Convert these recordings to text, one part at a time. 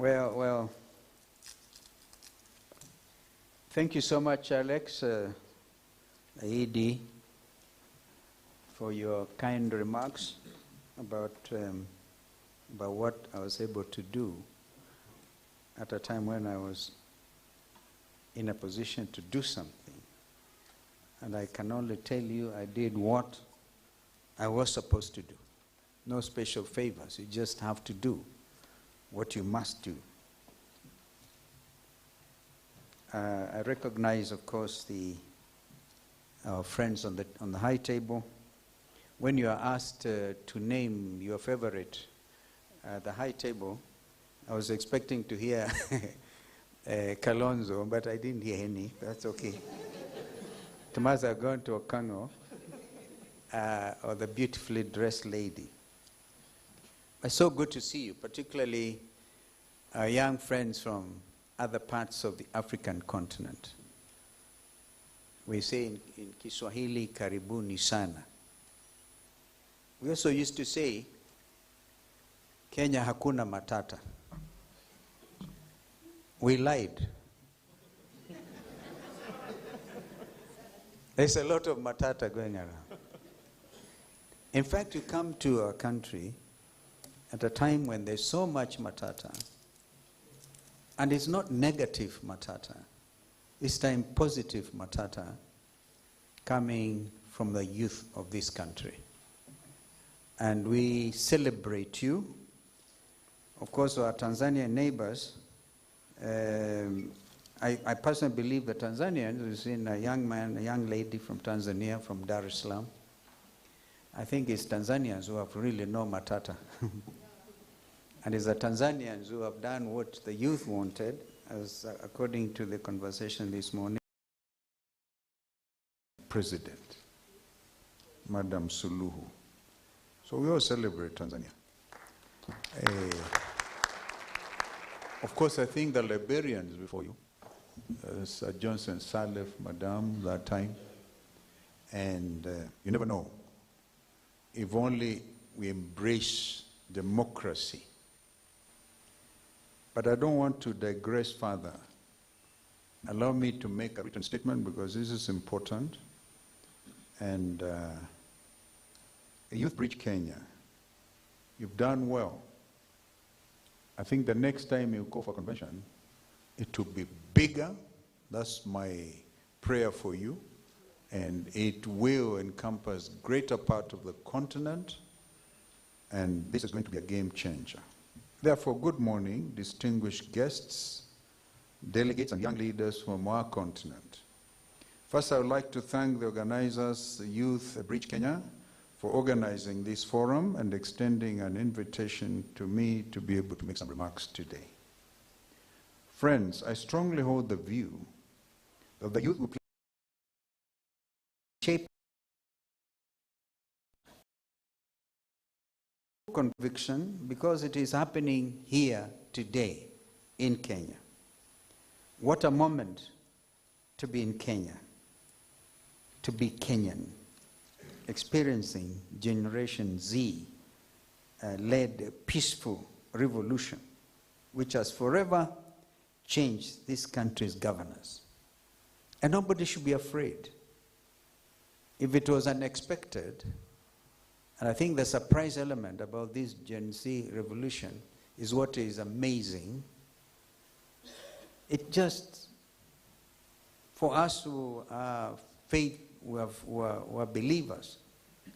Well, thank you so much, Alex, AED, for your kind remarks about what I was able to do at a time when I was in a position to do something. And I can only tell you I did what I was supposed to do. No special favors. You just have to do what you must do. I recognize, of course, our friends on the high table. When you are asked to name your favorite at the high table, I was expecting to hear Kalonzo, but I didn't hear any. That's okay. Tomorrow going to Okano, or the beautifully dressed lady. It's so good to see you, particularly our young friends from other parts of the African continent. We say in Kiswahili, karibuni sana. We also used to say, Kenya hakuna matata. We lied. There's a lot of matata going around. In fact, you come to our country at a time when there's so much matata, and it's not negative matata, it's time positive matata coming from the youth of this country. And we celebrate you. Of course, our Tanzanian neighbors, I personally believe the Tanzanians, we've seen a young man, a young lady from Tanzania, from Dar es Salaam. I think it's Tanzanians who have really no matata. And it's the Tanzanians who have done what the youth wanted, as according to the conversation this morning. President, Madam Suluhu. So we all celebrate Tanzania. Of course, I think the Liberians before you, Sir Johnson Sirleaf, Madam, that time, and you never know. If only we embrace democracy. But I don't want to digress further. Allow me to make a written statement because this is important. And Youth Bridge Kenya, you've done well. I think the next time you go for convention, it will be bigger. That's my prayer for you. And it will encompass greater part of the continent. And this is going to be a game changer. Therefore, good morning, distinguished guests, delegates, and young leaders from our continent. First, I would like to thank the organizers, Youth Bridge Kenya, for organizing this forum and extending an invitation to me to be able to make some remarks today. Friends, I strongly hold the view that the youth will shape conviction because it is happening here today in Kenya. What a moment to be in Kenya, to be Kenyan, experiencing Generation Z led a peaceful revolution which has forever changed this country's governance. And nobody should be afraid. If it was unexpected, and I think the surprise element about this Gen Z revolution is what is amazing. It just, for us who are faith, who are believers,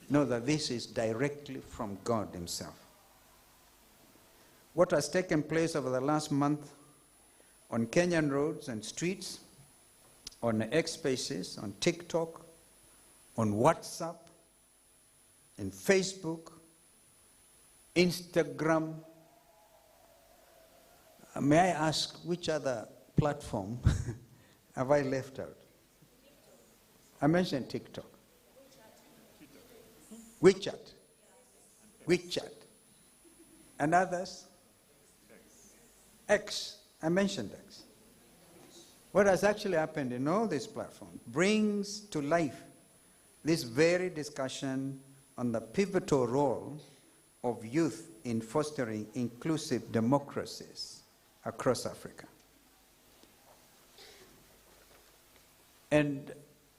know that this is directly from God himself. What has taken place over the last month on Kenyan roads and streets, on X Spaces, on TikTok, on WhatsApp, in Facebook, Instagram. May I ask which other platform have I left out? I mentioned TikTok. WeChat. And others? X. I mentioned X. What has actually happened in all these platforms brings to life this very discussion on the pivotal role of youth in fostering inclusive democracies across Africa. And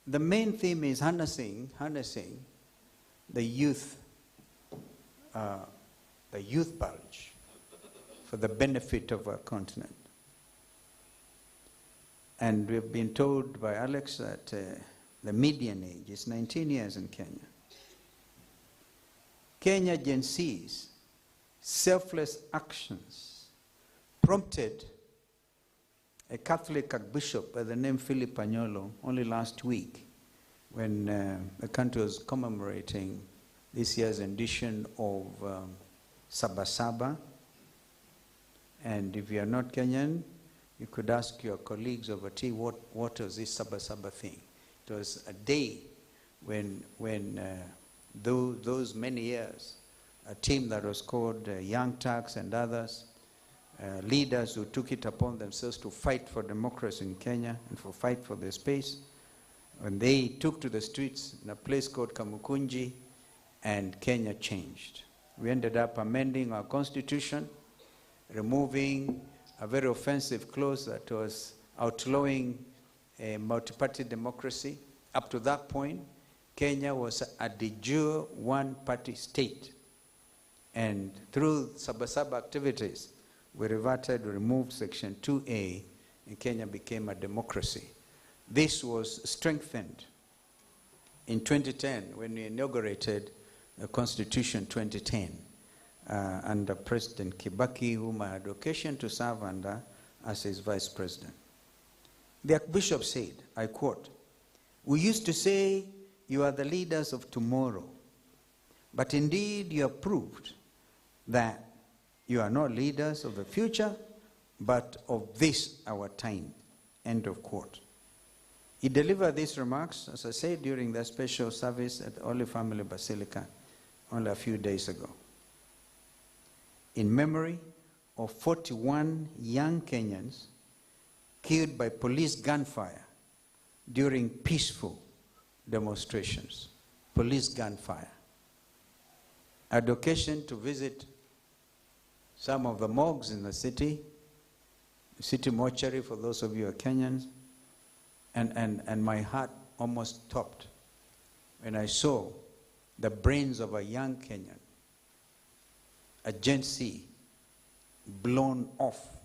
the main theme is harnessing the youth bulge for the benefit of our continent. And we've been told by Alex that the median age is 19 years in Kenya. Kenya Gen Z's selfless actions prompted a Catholic Archbishop by the name Philip Anyolo only last week, when the country was commemorating this year's edition of Sabasaba. And if you are not Kenyan, you could ask your colleagues over tea, what was this Sabasaba thing? It was a day when those many years, a team that was called Young Turks and others, leaders who took it upon themselves to fight for democracy in Kenya and for fight for their space, when they took to the streets in a place called Kamukunji, and Kenya changed. We ended up amending our constitution, removing a very offensive clause that was outlawing a multi-party democracy. Up to that point, Kenya was a de jure one-party state. And through Sabasaba activities, we removed Section 2A, and Kenya became a democracy. This was strengthened in 2010 when we inaugurated the Constitution 2010 under President Kibaki, whom I had occasion to serve under as his vice president. The Archbishop said, I quote, "We used to say you are the leaders of tomorrow, but indeed you have proved that you are not leaders of the future, but of this our time," end of quote. He delivered these remarks, as I said, during the special service at the Holy Family Basilica only a few days ago, in memory of 41 young Kenyans killed by police gunfire during peaceful demonstrations. Police gunfire. I had occasion to visit some of the morgues in the city mortuary for those of you who are Kenyans, and my heart almost stopped when I saw the brains of a young Kenyan, a Gen Z, blown off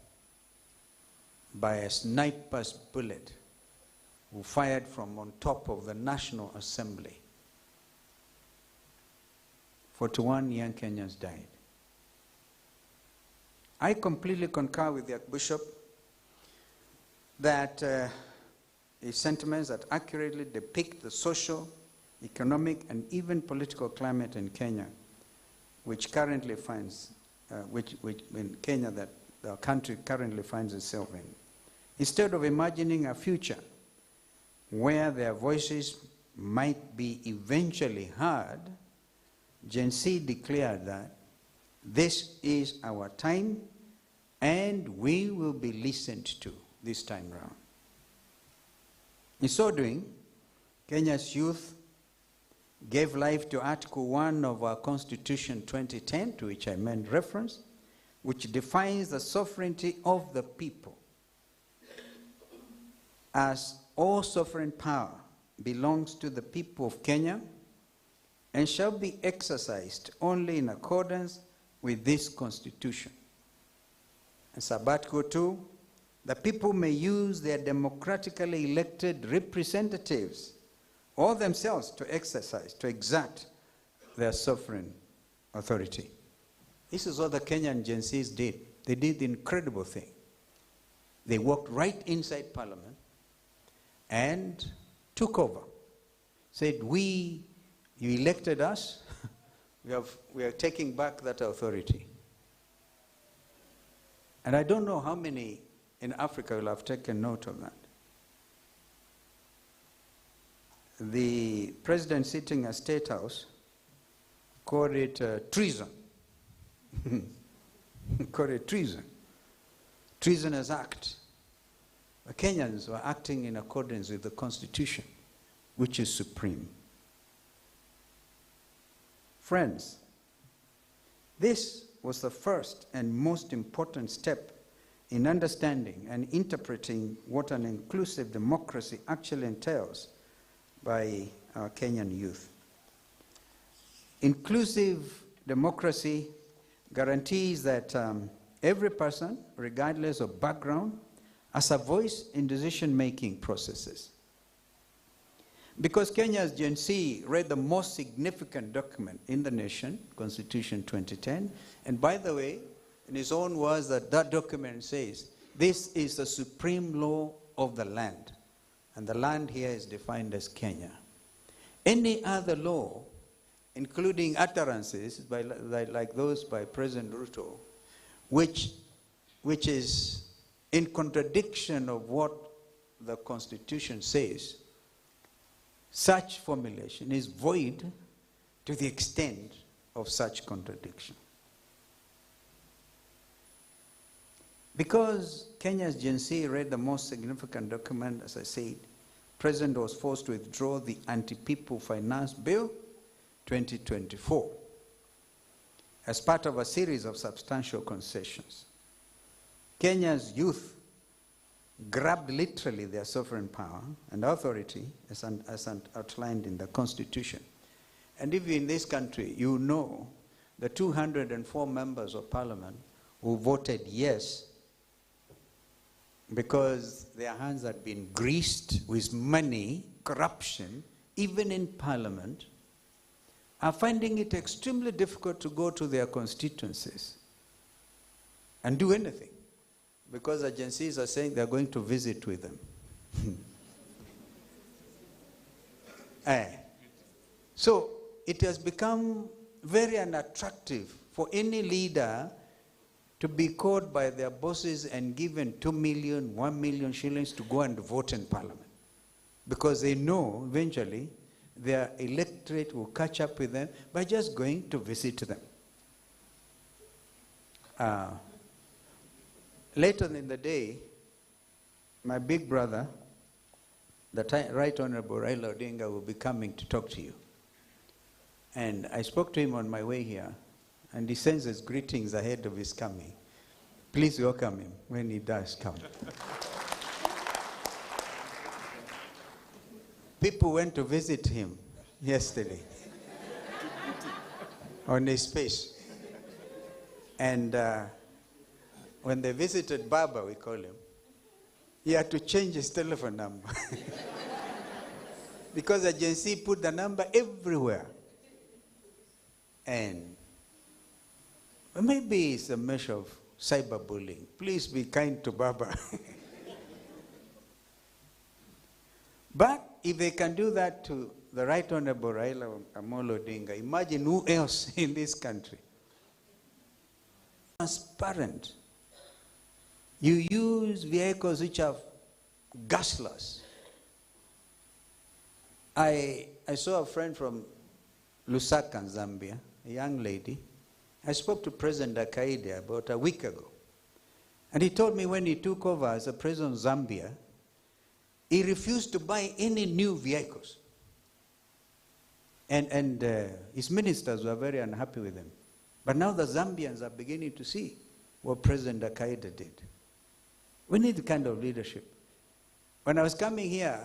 by a sniper's bullet who fired from on top of the National Assembly. 41 young Kenyans died. I completely concur with the Archbishop that his sentiments that accurately depict the social, economic, and even political climate in Kenya, which currently finds, in Kenya that the country currently finds itself in. Instead of imagining a future where their voices might be eventually heard, Gen Z declared that this is our time and we will be listened to this time round. In so doing, Kenya's youth gave life to Article 1 of our Constitution 2010, to which I made reference, which defines the sovereignty of the people as all sovereign power belongs to the people of Kenya and shall be exercised only in accordance with this Constitution. And Article 2, the people may use their democratically elected representatives or themselves to exert their sovereign authority. This is what the Kenyan Gen Zs did. They did the incredible thing. They walked right inside Parliament and took over. Said, you elected us, we are taking back that authority. And I don't know how many in Africa will have taken note of that. The president sitting at State House called it treason. Called it treason. Treasonous act. The Kenyans were acting in accordance with the Constitution, which is supreme. Friends, this was the first and most important step in understanding and interpreting what an inclusive democracy actually entails by our Kenyan youth. Inclusive democracy guarantees that every person, regardless of background, has a voice in decision-making processes. Because Kenya's Gen Z read the most significant document in the nation, Constitution 2010, and by the way, in his own words, that document says, this is the supreme law of the land, and the land here is defined as Kenya. Any other law, including utterances like those by President Ruto, which is in contradiction of what the Constitution says, such formulation is void to the extent of such contradiction. Because Kenya's Gen Z read the most significant document, as I said, President was forced to withdraw the Anti-People Finance Bill 2024 as part of a series of substantial concessions. Kenya's youth grabbed literally their sovereign power and authority as outlined in the Constitution. And if in this country, you know the 204 members of Parliament who voted yes because their hands had been greased with money, corruption, even in Parliament, are finding it extremely difficult to go to their constituencies and do anything, because agencies are saying they're going to visit with them. So it has become very unattractive for any leader to be called by their bosses and given 2 million, 1 million shillings to go and vote in Parliament, because they know eventually their electorate will catch up with them by just going to visit them. Later in the day, my big brother, the Right Honorable Raila Odinga, will be coming to talk to you. And I spoke to him on my way here, and he sends his greetings ahead of his coming. Please welcome him when he does come. People went to visit him yesterday on his space. And when they visited Baba, we call him, he had to change his telephone number. Because the agency put the number everywhere. And maybe it's a measure of cyberbullying. Please be kind to Baba. But if they can do that to the Right Honorable Raila Amolo Odinga, imagine who else in this country. Transparent. You use vehicles which are gasless. I saw a friend from Lusaka, Zambia, a young lady. I spoke to President Akaide about a week ago. And he told me when he took over as the president of Zambia, he refused to buy any new vehicles. And his ministers were very unhappy with him. But now the Zambians are beginning to see what President Akaide did. We need the kind of leadership. When I was coming here,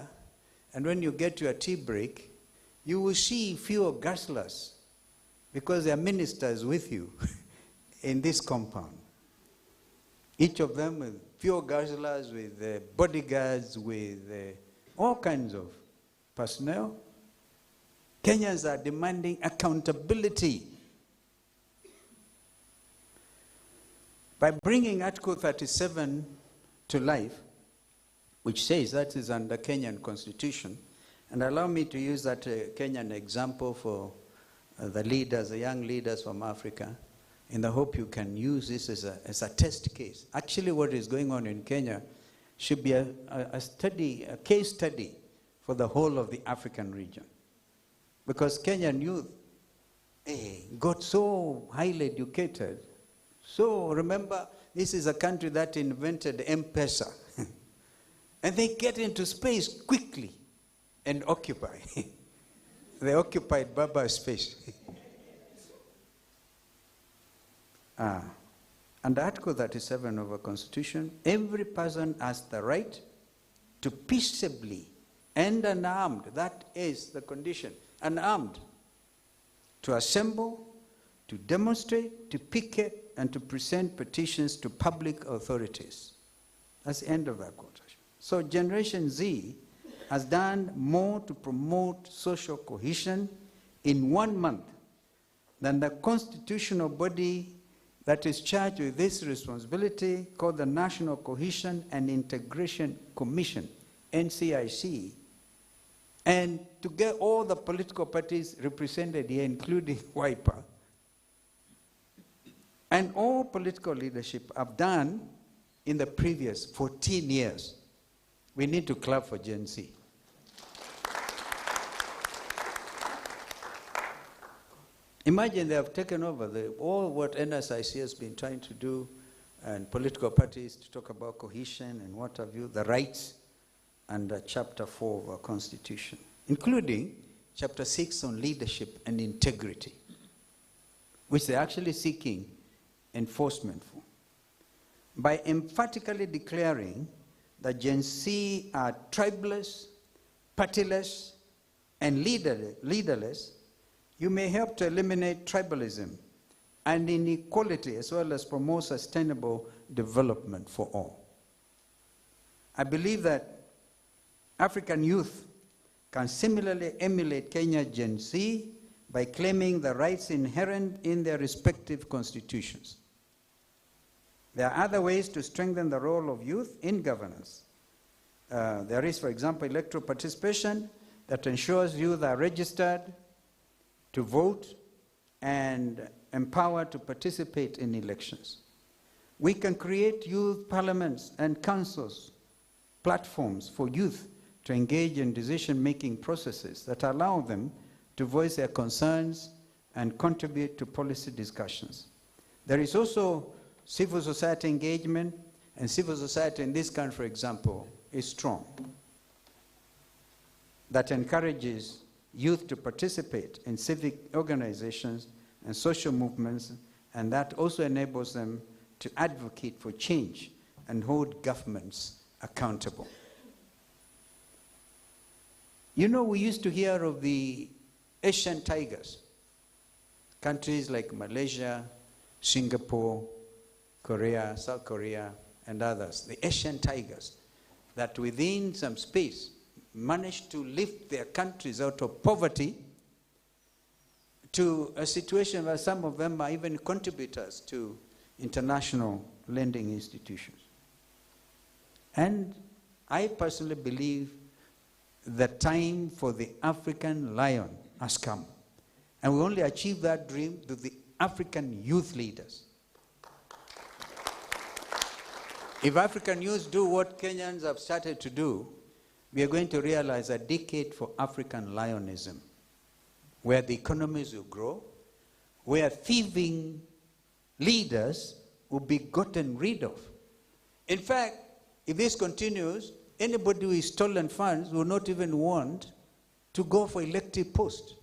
and when you get to a tea break, you will see fewer gaslers because there are ministers with you in this compound. Each of them with fewer gaslers, with bodyguards, with all kinds of personnel. Kenyans are demanding accountability. By bringing Article 37 to life, which says that is under Kenyan Constitution, and allow me to use that Kenyan example for the leaders, the young leaders from Africa, in the hope you can use this as a test case. Actually, what is going on in Kenya should be a case study for the whole of the African region. Because Kenyan youth got so highly educated. So remember, this is a country that invented M-Pesa. And they get into space quickly and occupy. They occupied Baba's space. Under Article 37 of our Constitution, every person has the right to peaceably and unarmed, that is the condition, unarmed, to assemble, to demonstrate, to picket, and to present petitions to public authorities. That's the end of that quotation. So Generation Z has done more to promote social cohesion in 1 month than the constitutional body that is charged with this responsibility, called the National Cohesion and Integration Commission, NCIC, and to get all the political parties represented here, including Wiper, and all political leadership have done in the previous 14 years. We need to clap for Gen Z. Imagine they have taken over all what NSIC has been trying to do, and political parties to talk about cohesion and what have you, the rights under Chapter 4 of our Constitution, including Chapter 6 on leadership and integrity, which they're actually seeking enforcement for. By emphatically declaring that Gen Z are tribeless, partyless, and leaderless, you may help to eliminate tribalism and inequality, as well as promote sustainable development for all. I believe that African youth can similarly emulate Kenya Gen Z by claiming the rights inherent in their respective constitutions. There are other ways to strengthen the role of youth in governance. There is, for example, electoral participation that ensures youth are registered to vote and empowered to participate in elections. We can create youth parliaments and councils, platforms for youth to engage in decision-making processes that allow them to voice their concerns and contribute to policy discussions. There is also civil society engagement, and civil society in this country, for example, is strong, that encourages youth to participate in civic organizations and social movements, and that also enables them to advocate for change and hold governments accountable. You know, we used to hear of the Asian tigers, countries like Malaysia, Singapore, Korea, South Korea, and others, the Asian tigers, that within some space managed to lift their countries out of poverty to a situation where some of them are even contributors to international lending institutions. And I personally believe the time for the African lion has come. And we only achieve that dream through the African youth leaders. If African youth do what Kenyans have started to do, we are going to realize a decade for African lionism, where the economies will grow, where thieving leaders will be gotten rid of. In fact, if this continues, anybody with stolen funds will not even want to go for elective posts,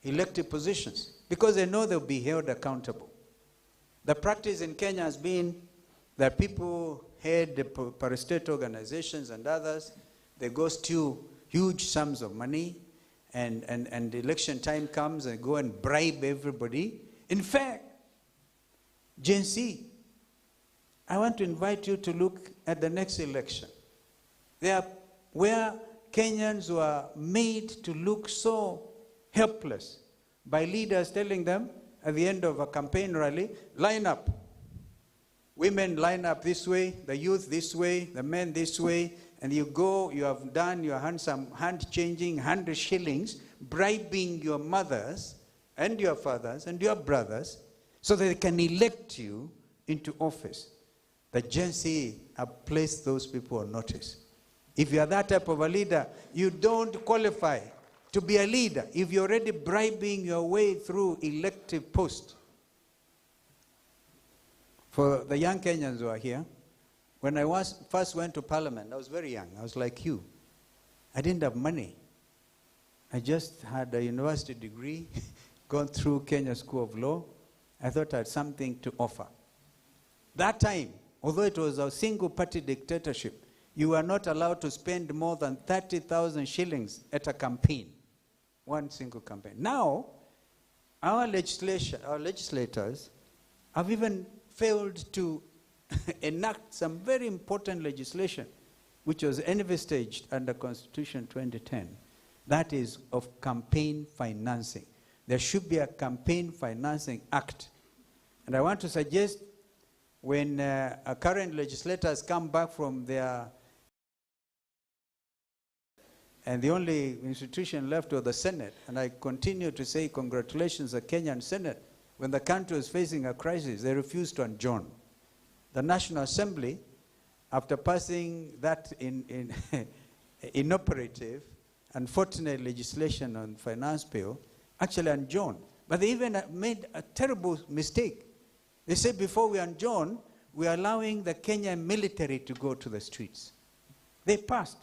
elective positions, because they know they'll be held accountable. The practice in Kenya has been that people head the parastatal organizations and others, they go steal huge sums of money, and the election time comes and go and bribe everybody. In fact, Gen Z, I want to invite you to look at the next election. Where Kenyans were made to look so helpless by leaders telling them at the end of a campaign rally, line up. Women line up this way, the youth this way, the men this way, and you go, you have done your some hand-changing, 100 shillings, bribing your mothers and your fathers and your brothers so that they can elect you into office. The Gen Z have placed those people on notice. If you are that type of a leader, you don't qualify to be a leader if you're already bribing your way through elective posts. For the young Kenyans who are here, when I first went to Parliament, I was very young. I was like you. I didn't have money. I just had a university degree, gone through Kenya School of Law. I thought I had something to offer. That time, although it was a single-party dictatorship, you were not allowed to spend more than 30,000 shillings at a campaign, one single campaign. Now, our legislators have even failed to enact some very important legislation, which was envisaged under Constitution 2010. That is of campaign financing. There should be a Campaign Financing Act. And I want to suggest when our current legislators come back from their, and the only institution left was the Senate, and I continue to say congratulations to the Kenyan Senate. When the country was facing a crisis, they refused to adjourn. The National Assembly, after passing that inoperative, unfortunate legislation on finance bill, actually adjourned. But they even made a terrible mistake. They said before we adjourn, we are allowing the Kenyan military to go to the streets. They passed.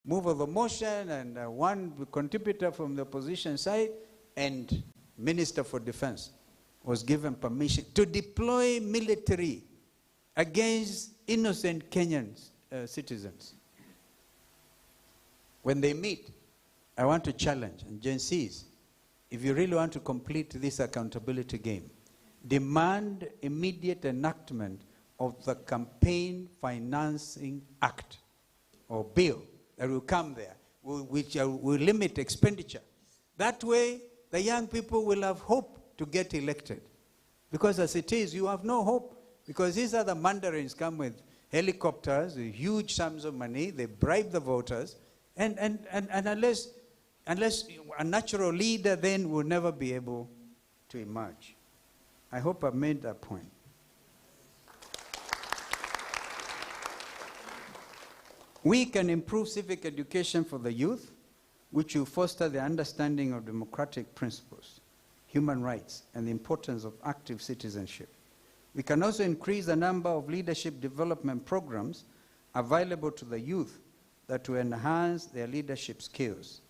Move of the motion, and one contributor from the opposition side and Minister for Defense was given permission to deploy military against innocent Kenyan citizens. When they meet, I want to challenge, and Gen Zs, if you really want to complete this accountability game, demand immediate enactment of the Campaign Financing Act or bill that will come there, which will limit expenditure. That way, the young people will have hope to get elected. Because as it is, you have no hope. Because these other mandarins come with helicopters, with huge sums of money, they bribe the voters, and unless a natural leader then will never be able to emerge. I hope I've made that point. We can improve civic education for the youth, which will foster the understanding of democratic principles, human rights, and the importance of active citizenship. We can also increase the number of leadership development programs available to the youth that will enhance their leadership skills,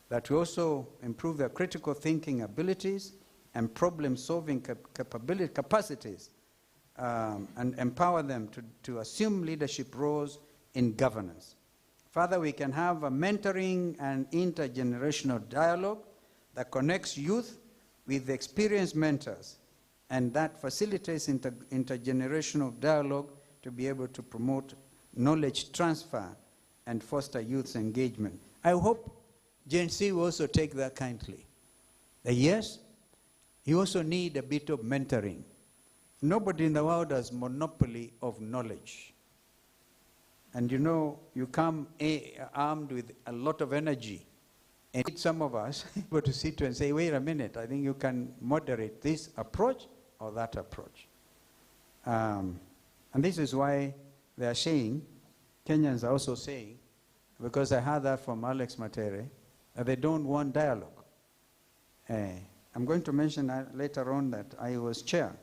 that will also improve their critical thinking abilities and problem-solving capacities, and empower them to assume leadership roles in governance. Further, we can have a mentoring and intergenerational dialogue that connects youth with experienced mentors, and that facilitates intergenerational dialogue to be able to promote knowledge transfer and foster youth's engagement. I hope Gen Z will also take that kindly. Yes, you also need a bit of mentoring. Nobody in the world has monopoly of knowledge. And you know, you come armed with a lot of energy. And some of us go to sit and say, wait a minute, I think you can moderate this approach or that approach. And this is why they are saying, Kenyans are also saying, because I heard that from Alex Matere, that they don't want dialogue. I'm going to mention later on that I was chair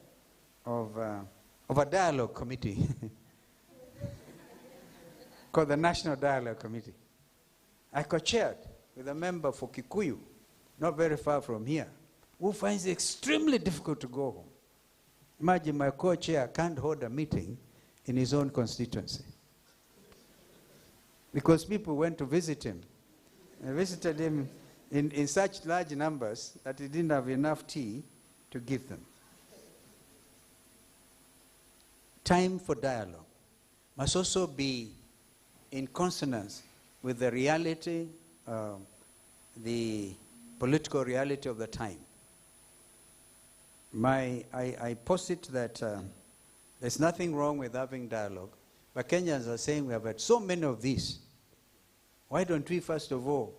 of a dialogue committee called the National Dialogue Committee. I co-chaired with a member for Kikuyu, not very far from here, who finds it extremely difficult to go home. Imagine my co-chair can't hold a meeting in his own constituency. Because people went to visit him. I visited him in such large numbers that he didn't have enough tea to give them. Time for dialogue must also be in consonance with the reality, the political reality of the time. I posit that there's nothing wrong with having dialogue, but Kenyans are saying we have had so many of these. Why don't we, first of all,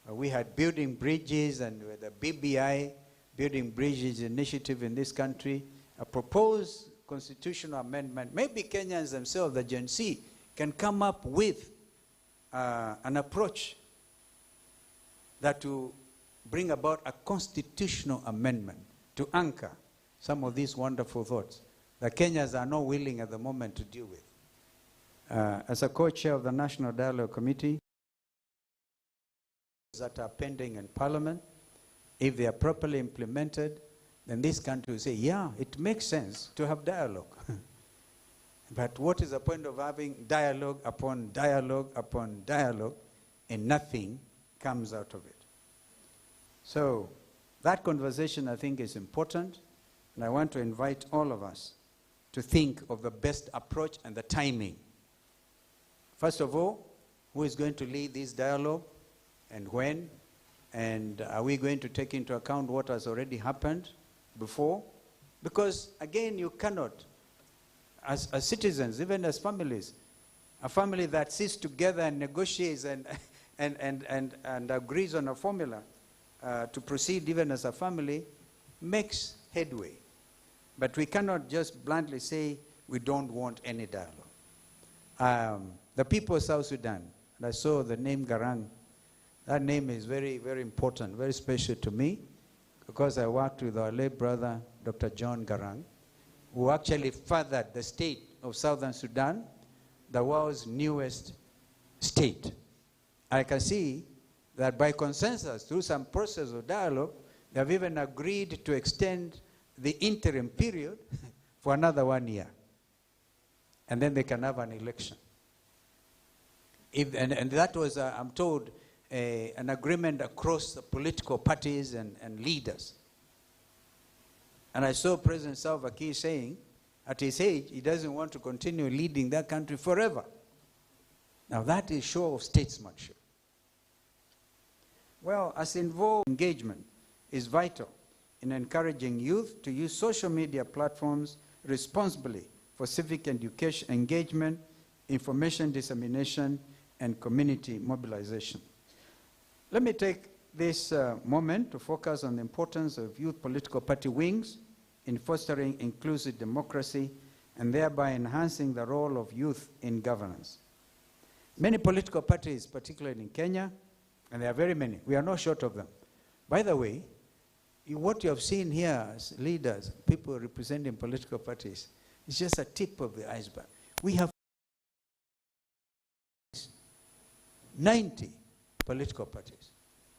we had building bridges, and with the BBI, Building Bridges Initiative in this country, a proposed constitutional amendment. Maybe Kenyans themselves, the Gen Z, can come up with an approach that will bring about a constitutional amendment to anchor some of these wonderful thoughts that Kenyans are not willing at the moment to deal with. As a co-chair of the National Dialogue Committee, that are pending in Parliament, if they are properly implemented, then this country will say, yeah, it makes sense to have dialogue. But what is the point of having dialogue upon dialogue upon dialogue and nothing comes out of it? So that conversation, I think, is important, and I want to invite all of us to think of the best approach and the timing. First of all, who is going to lead this dialogue and when? And are we going to take into account what has already happened before? Because, again, you cannot, as citizens, even as families, a family that sits together and negotiates and agrees on a formula to proceed even as a family makes headway. But we cannot just bluntly say we don't want any dialogue. The people of South Sudan, and I saw the name Garang. That name is very, very important, very special to me, because I worked with our late brother, Dr. John Garang, who actually fathered the state of Southern Sudan, the world's newest state. I can see that by consensus, through some process of dialogue, they have even agreed to extend the interim period for another 1 year. And then they can have an election. And that was, I'm told, an agreement across the political parties and leaders. And I saw President Salva Kiir saying, at his age, he doesn't want to continue leading that country forever. Now that is show of statesmanship. Well, as involved engagement is vital in encouraging youth to use social media platforms responsibly for civic education, engagement, information dissemination, and community mobilization. Let me take this moment to focus on the importance of youth political party wings in fostering inclusive democracy and thereby enhancing the role of youth in governance. Many political parties, particularly in Kenya, and there are very many, we are not short of them. By the way, what you have seen here as leaders, people representing political parties, is just a tip of the iceberg. We have 90 political parties.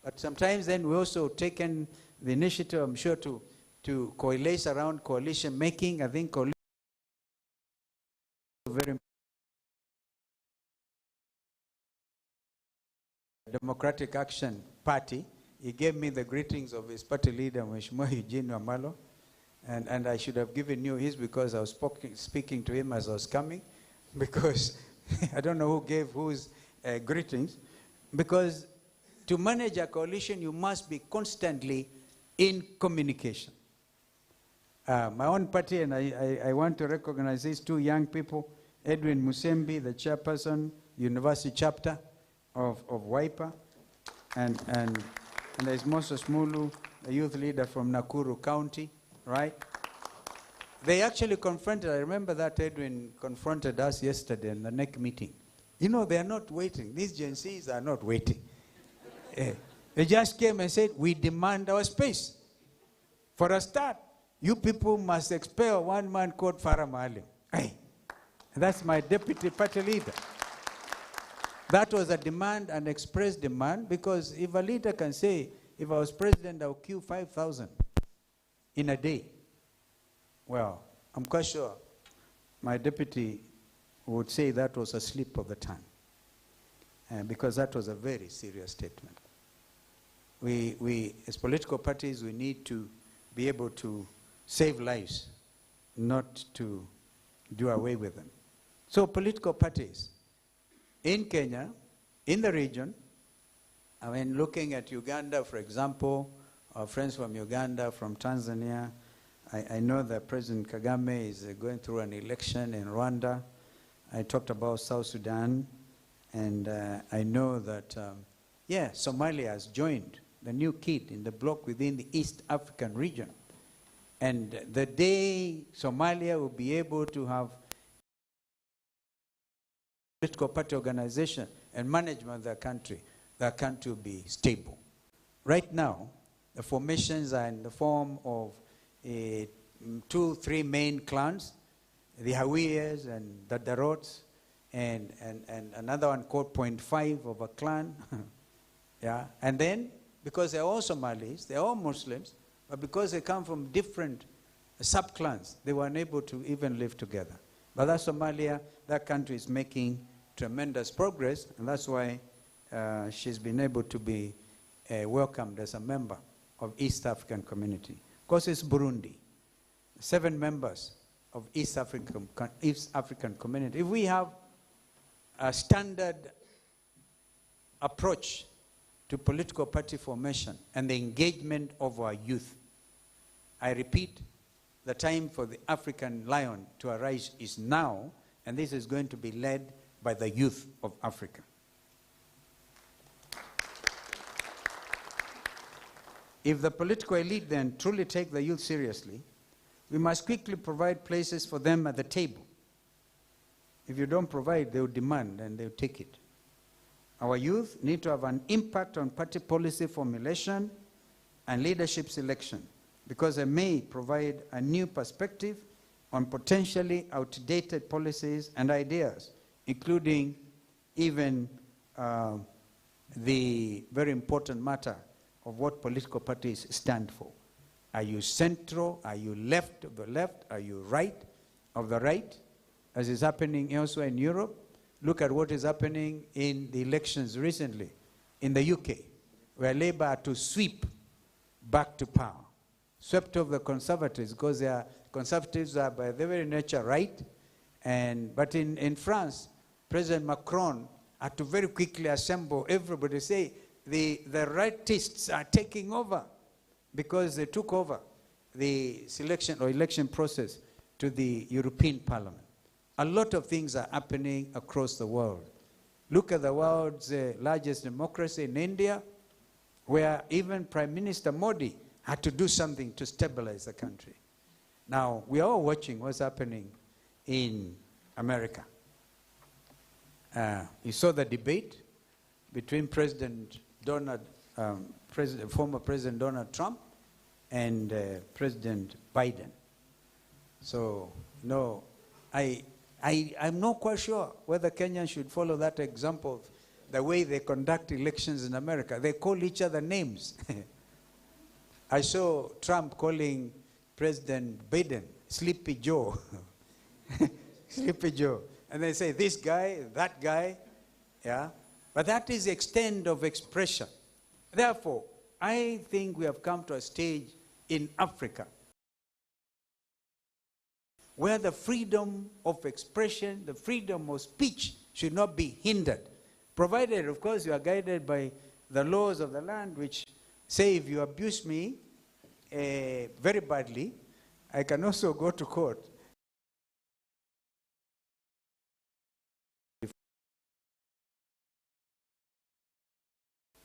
But sometimes then we also taken the initiative, I'm sure, to coalesce around coalition making. I think coalition is very important. Democratic Action Party. He gave me the greetings of his party leader, Mheshimiwa Eugene Wamalwa, and I should have given you his because I was speaking to him as I was coming, because I don't know who gave whose greetings, because to manage a coalition, you must be constantly in communication. My own party, and I want to recognize these two young people, Edwin Musembi, the chairperson, University chapter of WIPA, and there's Moses Mulu, a youth leader from Nakuru County, right? They actually confronted, I remember that Edwin confronted us yesterday in the NEC meeting. You know, they are not waiting. These Gen Zs are not waiting. They just came and said, we demand our space. For a start, you people must expel one man called Farah Maalim. Hey, that's my deputy party leader. That was a demand, an express demand, because if a leader can say, if I was president, I would kill 5,000 in a day. Well, I'm quite sure my deputy would say that was a slip of the tongue, because that was a very serious statement. We, as political parties, we need to be able to save lives, not to do away with them. So political parties in Kenya, in the region, I mean, looking at Uganda, for example, our friends from Uganda, from Tanzania, I know that President Kagame is going through an election in Rwanda. I talked about South Sudan, and I know that, Somalia has joined the new kid in the bloc within the East African region. And the day Somalia will be able to have political party organization and management of their country will be stable. Right now, the formations are in the form of 2-3 main clans, the Hawiyas and the Darots, and another one called 0.5 of a clan. Yeah, and then, because they're all Somalis, they're all Muslims, But because they come from different sub-clans, they were unable to even live together. But that Somalia, that country is making tremendous progress, and that's why she's been able to be welcomed as a member of East African Community. Of course, it's Burundi. 7 members of East African Community. If we have a standard approach to political party formation and the engagement of our youth, I repeat, the time for the African lion to arise is now, and this is going to be led by the youth of Africa. If the political elite then truly take the youth seriously, we must quickly provide places for them at the table. If you don't provide, they will demand and they will take it. Our youth need to have an impact on party policy formulation and leadership selection, because they may provide a new perspective on potentially outdated policies and ideas, including even the very important matter of what political parties stand for. Are you central? Are you left of the left? Are you right of the right? As is happening elsewhere in Europe. Look at what is happening in the elections recently in the UK, where Labour are to sweep back to power. Swept off the Conservatives, because Conservatives are by their very nature right. But in France, President Macron had to very quickly assemble everybody, say the rightists are taking over, because they took over the selection or election process to the European Parliament. A lot of things are happening across the world. Look at the world's largest democracy in India, where even Prime Minister Modi had to do something to stabilize the country. Now, we are all watching what's happening in America. You saw the debate between former President Donald Trump and President Biden. So, no, I'm not quite sure whether Kenyans should follow that example of the way they conduct elections in America. They call each other names. I saw Trump calling President Biden Sleepy Joe. Sleepy Joe. And they say, this guy, that guy. Yeah. But that is the extent of expression. Therefore, I think we have come to a stage in Africa where the freedom of expression, the freedom of speech should not be hindered. Provided, of course, you are guided by the laws of the land, which say if you abuse me very badly, I can also go to court.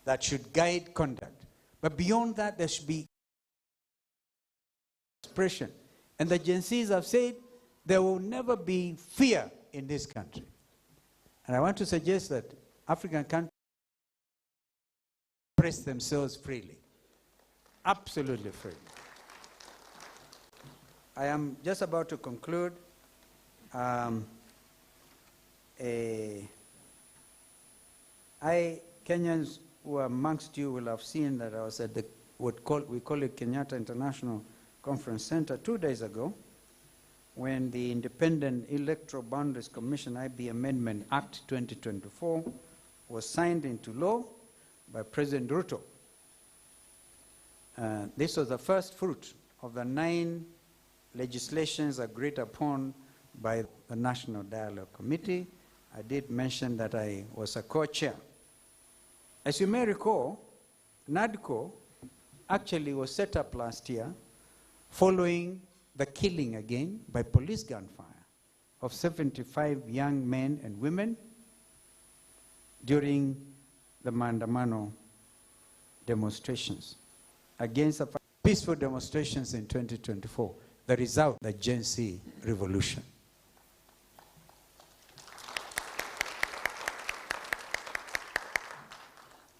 That should guide conduct. But beyond that, there should be expression. And the Gen Zs have said there will never be fear in this country. And I want to suggest that African countries express themselves freely. Absolutely freely. I am just about to conclude. Kenyans who are amongst you will have seen that I was at we call it Kenyatta International Conference Center 2 days ago, when the Independent Electoral Boundaries Commission IB Amendment Act 2024 was signed into law by President Ruto. This was the first fruit of the 9 legislations agreed upon by the National Dialogue Committee. I did mention that I was a co-chair. As you may recall, NADCO actually was set up last year following the killing again by police gunfire of 75 young men and women during the Maandamano demonstrations against the peaceful demonstrations in 2024, the result, the Gen Z revolution.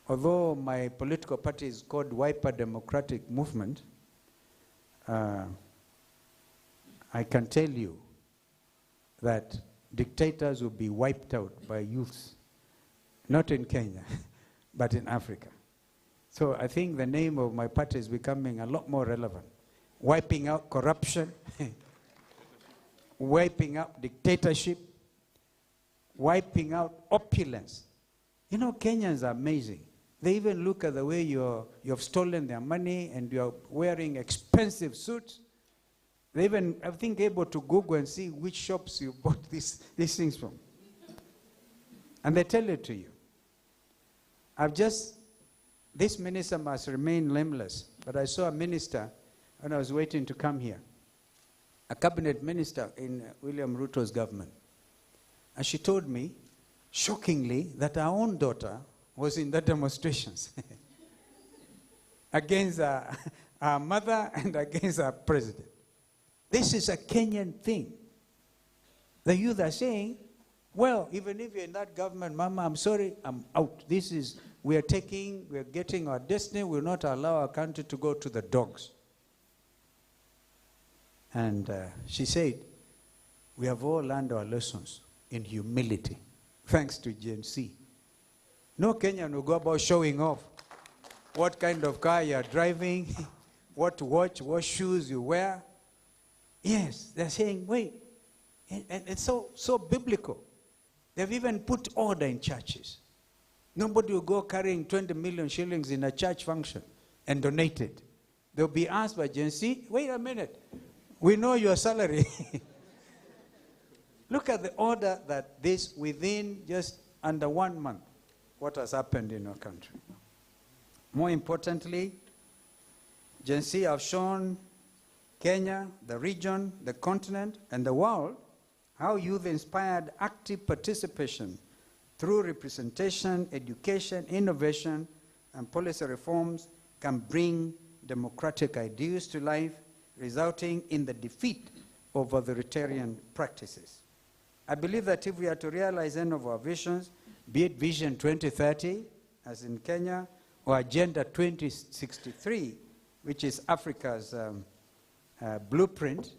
Although my political party is called Wiper Democratic Movement, I can tell you that dictators will be wiped out by youths, not in Kenya, but in Africa. So I think the name of my party is becoming a lot more relevant. Wiping out corruption, wiping out dictatorship, wiping out opulence. You know, Kenyans are amazing. They even look at the way you have stolen their money and you're wearing expensive suits. They even, I think, able to Google and see which shops you bought these things from. And they tell it to you. This minister must remain nameless, but I saw a minister when I was waiting to come here, a cabinet minister in William Ruto's government. And she told me, shockingly, that our own daughter was in the demonstrations against our mother and against our president. This is a Kenyan thing. The youth are saying, well, even if you're in that government, Mama, I'm sorry, I'm out. We're getting our destiny. We'll not allow our country to go to the dogs. And she said, we have all learned our lessons in humility, thanks to Gen Z. No Kenyan will go about showing off what kind of car you're driving, what watch, what shoes you wear. Yes, they're saying, wait, and it's so biblical. They've even put order in churches. Nobody will go carrying 20 million shillings in a church function and donate it. They'll be asked by Gen Z, wait a minute, we know your salary. Look at the order that this, within just under 1 month, what has happened in our country. More importantly, Gen Z have shown Kenya, the region, the continent, and the world how youth-inspired active participation through representation, education, innovation, and policy reforms can bring democratic ideals to life, resulting in the defeat of authoritarian practices. I believe that if we are to realize any of our visions, be it Vision 2030, as in Kenya, or Agenda 2063, which is Africa's blueprint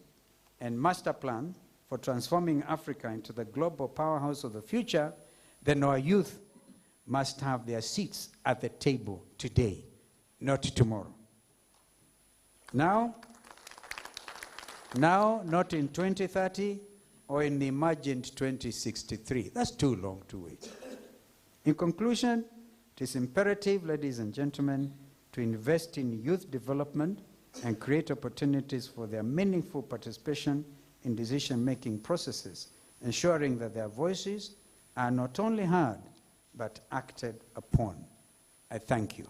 and master plan for transforming Africa into the global powerhouse of the future, then our youth must have their seats at the table today, not tomorrow. Now, not in 2030 or in the imagined 2063. That's too long to wait. In conclusion, it is imperative, ladies and gentlemen, to invest in youth development and create opportunities for their meaningful participation in decision-making processes, ensuring that their voices are not only heard, but acted upon. I thank you.